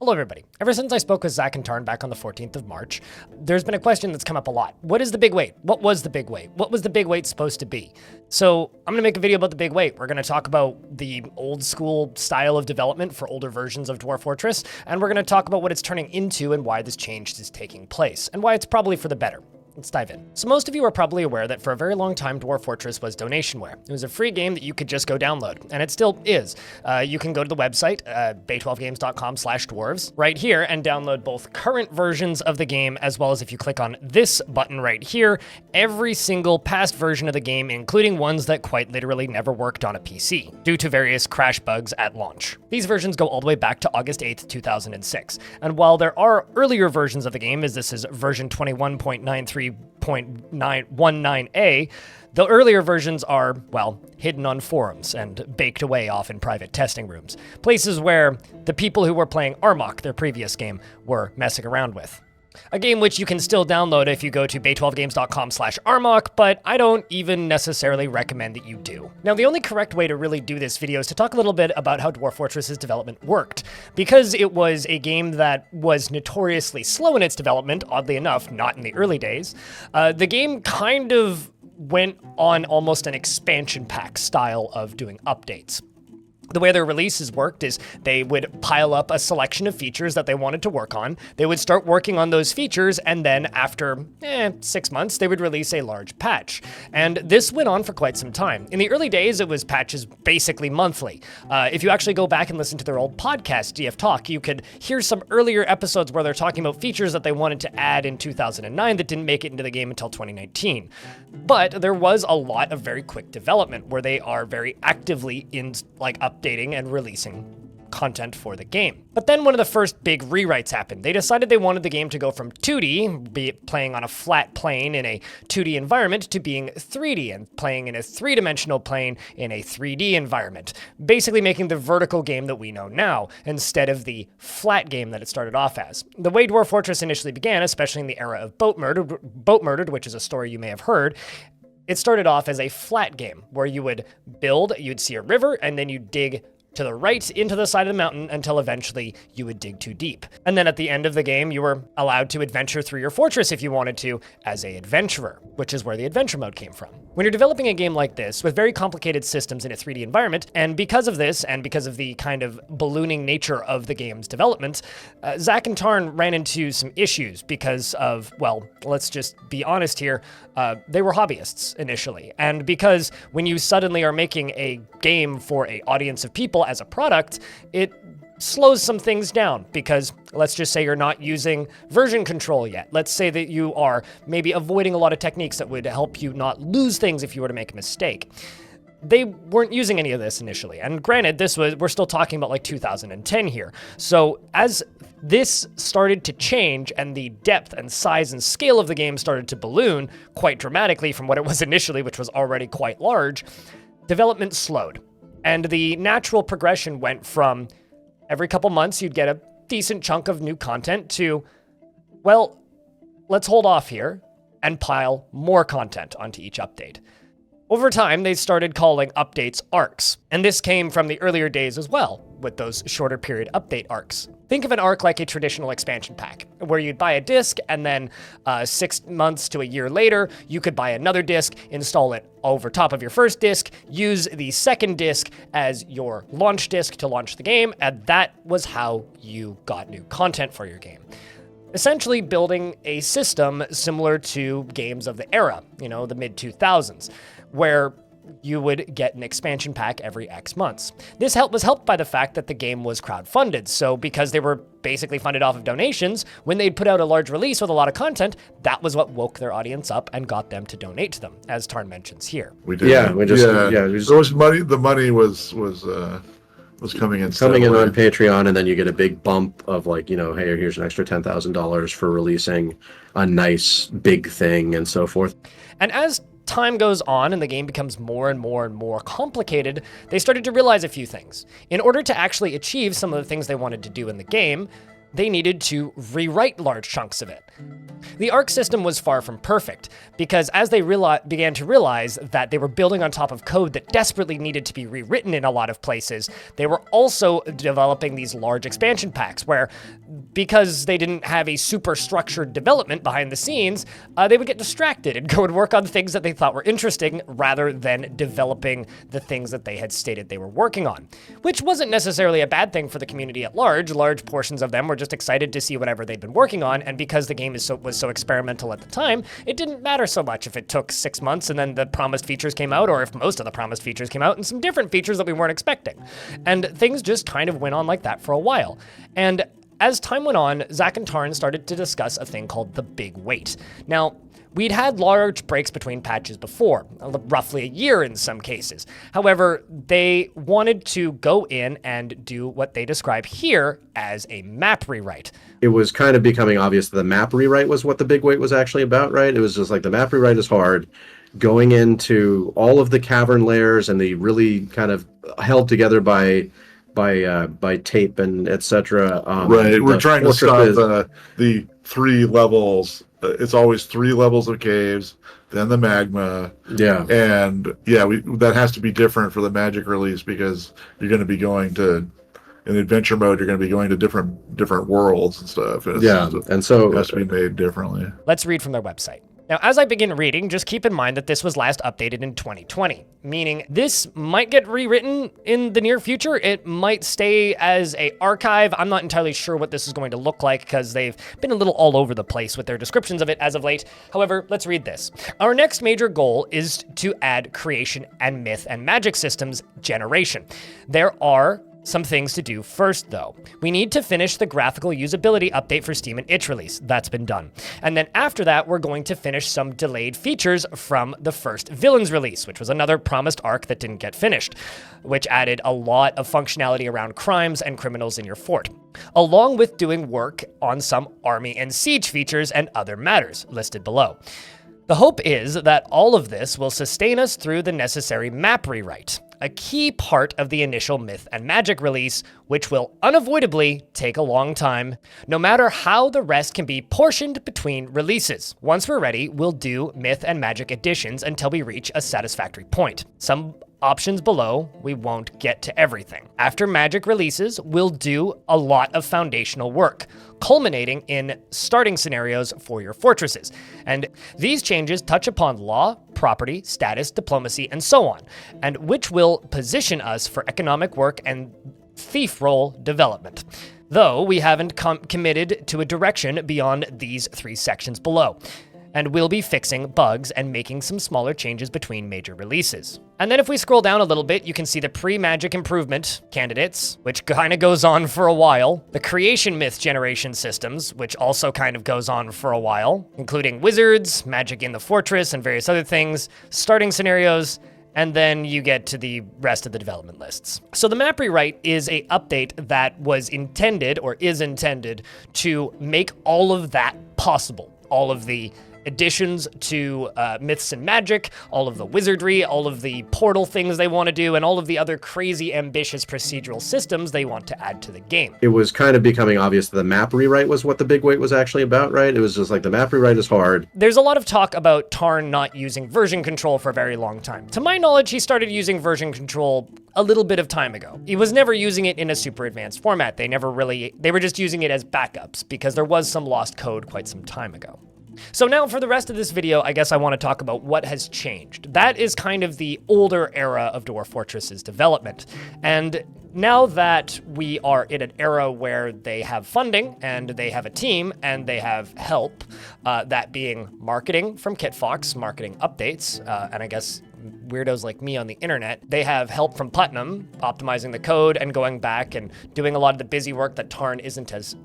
Hello everybody. Ever since I spoke with Zach and Tarn back on the 14th of March, there's been a question that's come up a lot. What is the big wait? What was the big wait? What was the big wait supposed to be? So I'm gonna make a video about the big wait. We're gonna talk about the old school style of development for older versions of Dwarf Fortress, and we're gonna talk about what it's turning into and why this change is taking place, and why it's probably for the better. Let's dive in. So most of you are probably aware that for a very long time, Dwarf Fortress was donationware. It was a free game that you could just go download, and it still is. You can go to the website, bay12games.com/dwarves, right here, and download both current versions of the game, as well as if you click on this button right here, every single past version of the game, including ones that quite literally never worked on a PC, due to various crash bugs at launch. These versions go all the way back to August 8th, 2006, and while there are earlier versions of the game, as this is version 21.93.919A, the earlier versions are, well, hidden on forums and baked away off in private testing rooms, places where the people who were playing Armok, their previous game, were messing around with. A game which you can still download if you go to bay12games.com/armok, but I don't even necessarily recommend that you do. Now, the only correct way to really do this video is to talk a little bit about how Dwarf Fortress's development worked. Because it was a game that was notoriously slow in its development, oddly enough, not in the early days, the game kind of went on almost an expansion pack style of doing updates. The way their releases worked is they would pile up a selection of features that they wanted to work on. They would start working on those features, and then after 6 months, they would release a large patch. And this went on for quite some time. In the early days, it was patches basically monthly. If you actually go back and listen to their old podcast, DF Talk, you could hear some earlier episodes where they're talking about features that they wanted to add in 2009 that didn't make it into the game until 2019. But there was a lot of very quick development where they are very actively in updating and releasing content for the game. But then one of the first big rewrites happened. They decided they wanted the game to go from 2D, be it playing on a flat plane in a 2D environment, to being 3D and playing in a three-dimensional plane in a 3D environment, basically making the vertical game that we know now, instead of the flat game that it started off as. The way Dwarf Fortress initially began, especially in the era of Boat Murdered, which is a story you may have heard, it started off as a flat game where you would build, you'd see a river, and then you'd dig to the right into the side of the mountain until eventually you would dig too deep. And then at the end of the game, you were allowed to adventure through your fortress if you wanted to as an adventurer, which is where the adventure mode came from. When you're developing a game like this with very complicated systems in a 3D environment, and because of this, and because of the kind of ballooning nature of the game's development, Zach and Tarn ran into some issues because of, well, let's just be honest here, they were hobbyists initially. And because when you suddenly are making a game for an audience of people as a product, it slows some things down because let's just say you're not using version control yet. Let's say that you are maybe avoiding a lot of techniques that would help you not lose things if you were to make a mistake. They weren't using any of this initially. And granted, we're still talking about like 2010 here. So as this started to change and the depth and size and scale of the game started to balloon quite dramatically from what it was initially, which was already quite large, development slowed. And the natural progression went from every couple months you'd get a decent chunk of new content to, well, let's hold off here and pile more content onto each update. Over time, they started calling updates arcs, and this came from the earlier days as well, with those shorter period update arcs. Think of an arc like a traditional expansion pack, where you'd buy a disc, and then 6 months to a year later, you could buy another disc, install it over top of your first disc, use the second disc as your launch disc to launch the game, and that was how you got new content for your game. Essentially building a system similar to games of the era, the mid-2000s, where you would get an expansion pack every X months. This was helped by the fact that the game was crowdfunded, so because they were basically funded off of donations, when they'd put out a large release with a lot of content, that was what woke their audience up and got them to donate to them, as Tarn mentions here. We did. Yeah, we just there was money. The money was coming in on Patreon, and then you get a big bump of hey, here's an extra $10,000 for releasing a nice big thing and so forth. And as time goes on and the game becomes more and more and more complicated, they started to realize a few things. In order to actually achieve some of the things they wanted to do in the game, they needed to rewrite large chunks of it. The ARC system was far from perfect, because as they began to realize that they were building on top of code that desperately needed to be rewritten in a lot of places, they were also developing these large expansion packs where, because they didn't have a super structured development behind the scenes, they would get distracted and go and work on things that they thought were interesting rather than developing the things that they had stated they were working on, which wasn't necessarily a bad thing for the community at large. Large portions of them were just excited to see whatever they'd been working on, and because the game was so experimental at the time, it didn't matter so much if it took 6 months and then the promised features came out, or if most of the promised features came out and some different features that we weren't expecting. And things just kind of went on like that for a while. And as time went on, Zach and Tarn started to discuss a thing called the big wait. Now, we'd had large breaks between patches before, roughly a year in some cases. However, they wanted to go in and do what they describe here as a map rewrite. It was kind of becoming obvious that the map rewrite was what the big wait was actually about, right? It was just like the map rewrite is hard. Going into all of the cavern layers and the really kind of held together by tape and etc. Right, we're trying to stop the 3 levels. It's always 3 levels of caves, then the magma. Yeah, and that has to be different for the Magic release, because you're going to be going to, in adventure mode, you're going to be going to different worlds and stuff. And so it has to be made differently. Let's read from their website. Now, as I begin reading, just keep in mind that this was last updated in 2020, meaning this might get rewritten in the near future. It might stay as an archive. I'm not entirely sure what this is going to look like because they've been a little all over the place with their descriptions of it as of late. However, let's read this. Our next major goal is to add creation and myth and magic systems generation. There are some things to do first, though. We need to finish the graphical usability update for Steam and itch release. That's been done. And then after that, we're going to finish some delayed features from the first Villains release, which was another promised arc that didn't get finished, which added a lot of functionality around crimes and criminals in your fort, along with doing work on some army and siege features and other matters listed below. The hope is that all of this will sustain us through the necessary map rewrite, a key part of the initial Myth and Magic release, which will unavoidably take a long time, no matter how the rest can be portioned between releases. Once we're ready, we'll do Myth and Magic additions until we reach a satisfactory point. Some options below, we won't get to everything. After Magic releases, we'll do a lot of foundational work, culminating in starting scenarios for your fortresses. And these changes touch upon law, property, status, diplomacy, and so on, and which will position us for economic work and thief role development, though we haven't committed to a direction beyond these 3 sections below. And we'll be fixing bugs and making some smaller changes between major releases. And then if we scroll down a little bit, you can see the pre-Magic improvement candidates, which kind of goes on for a while. The creation myth generation systems, which also kind of goes on for a while, including wizards, magic in the fortress, and various other things, starting scenarios, and then you get to the rest of the development lists. So the map rewrite is a update that was intended, or is intended, to make all of that possible. All of the additions to Myths and Magic, all of the wizardry, all of the portal things they want to do, and all of the other crazy ambitious procedural systems they want to add to the game. It was kind of becoming obvious that the map rewrite was what the big wait was actually about, right? It was just like the map rewrite is hard. There's a lot of talk about Tarn not using version control for a very long time. To my knowledge, he started using version control a little bit of time ago. He was never using it in a super advanced format. They were just using it as backups because there was some lost code quite some time ago. So now for the rest of this video, I guess I want to talk about what has changed. That is kind of the older era of Dwarf Fortress's development. And now that we are in an era where they have funding and they have a team and they have help, that being marketing from KitFox, marketing updates, and I guess weirdos like me on the internet, they have help from Putnam, optimizing the code and going back and doing a lot of the busy work that Tarn isn't as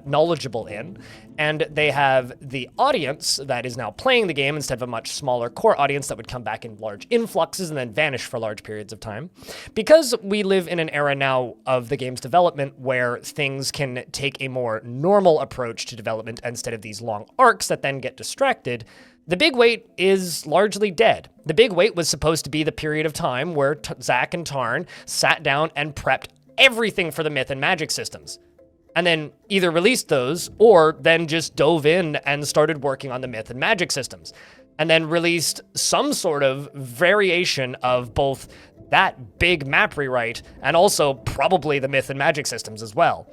knowledgeable in. And they have the audience that is now playing the game instead of a much smaller core audience that would come back in large influxes and then vanish for large periods of time. Because we live in an era now of the game's development where things can take a more normal approach to development instead of these long arcs that then get distracted, the big wait is largely dead. The big wait was supposed to be the period of time where Zach and Tarn sat down and prepped everything for the Myth and Magic systems. and then either released those or then just dove in and started working on the Myth and Magic systems, and then released some sort of variation of both that big map rewrite and also probably the Myth and Magic systems as well.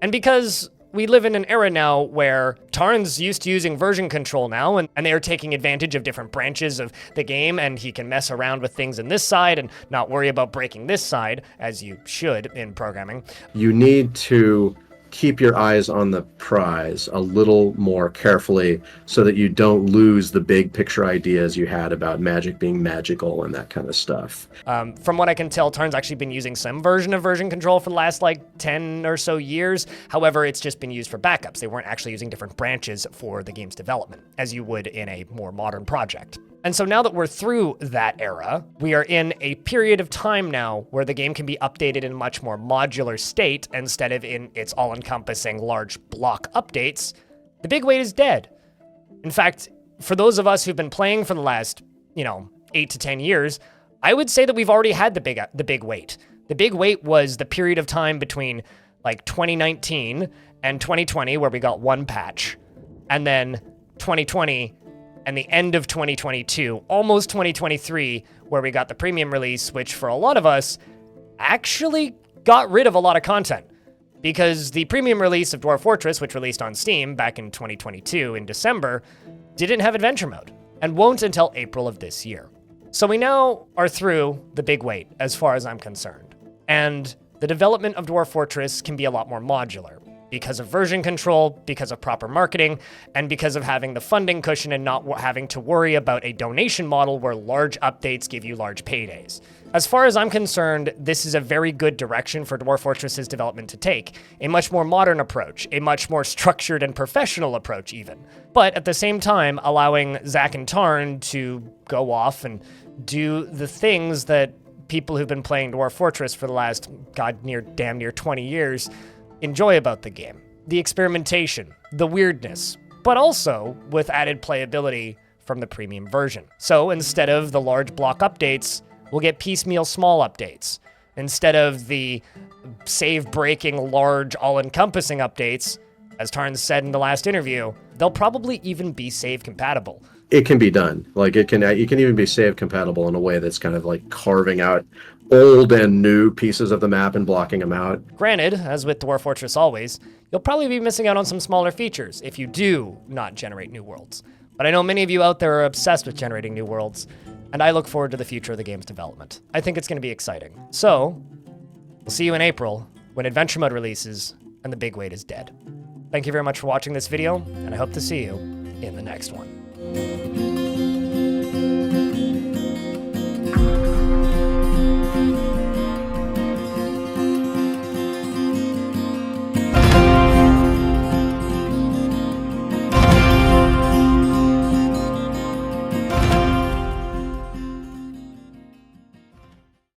And because we live in an era now where Tarn's used to using version control now, and they are taking advantage of different branches of the game, and he can mess around with things in this side and not worry about breaking this side, as you should in programming. You need to keep your eyes on the prize a little more carefully so that you don't lose the big picture ideas you had about Magic being magical and that kind of stuff. From what I can tell, Tarn's actually been using some version of version control for the last 10 or so years. However, it's just been used for backups. They weren't actually using different branches for the game's development, as you would in a more modern project. And so now that we're through that era, we are in a period of time now where the game can be updated in a much more modular state instead of in its all-encompassing large block updates. The big wait is dead. In fact, for those of us who've been playing for the last, 8 to 10 years, I would say that we've already had the big wait. The big wait was the period of time between 2019 and 2020 where we got one patch, and then 2020 and the end of 2022, almost 2023, where we got the premium release, which for a lot of us actually got rid of a lot of content. Because the premium release of Dwarf Fortress, which released on Steam back in 2022 in December, didn't have adventure mode, and won't until April of this year. So we now are through the big wait, as far as I'm concerned. And the development of Dwarf Fortress can be a lot more modular, because of version control, because of proper marketing, and because of having the funding cushion and not having to worry about a donation model where large updates give you large paydays. As far as I'm concerned, this is a very good direction for Dwarf Fortress's development to take, a much more modern approach, a much more structured and professional approach even. But at the same time, allowing Zach and Tarn to go off and do the things that people who've been playing Dwarf Fortress for the last, damn near 20 years enjoy about the game. The experimentation, the weirdness, but also with added playability from the premium version. So instead of the large block updates, we'll get piecemeal small updates. Instead of the save-breaking, large, all-encompassing updates, as Tarn said in the last interview, they'll probably even be save compatible. It can be done. You can even be save compatible in a way that's kind of carving out old and new pieces of the map and blocking them out. Granted, as with Dwarf Fortress always, you'll probably be missing out on some smaller features if you do not generate new worlds. But I know many of you out there are obsessed with generating new worlds, and I look forward to the future of the game's development. I think it's going to be exciting. So, we'll see you in April when Adventure Mode releases and the big wait is dead. Thank you very much for watching this video, and I hope to see you in the next one.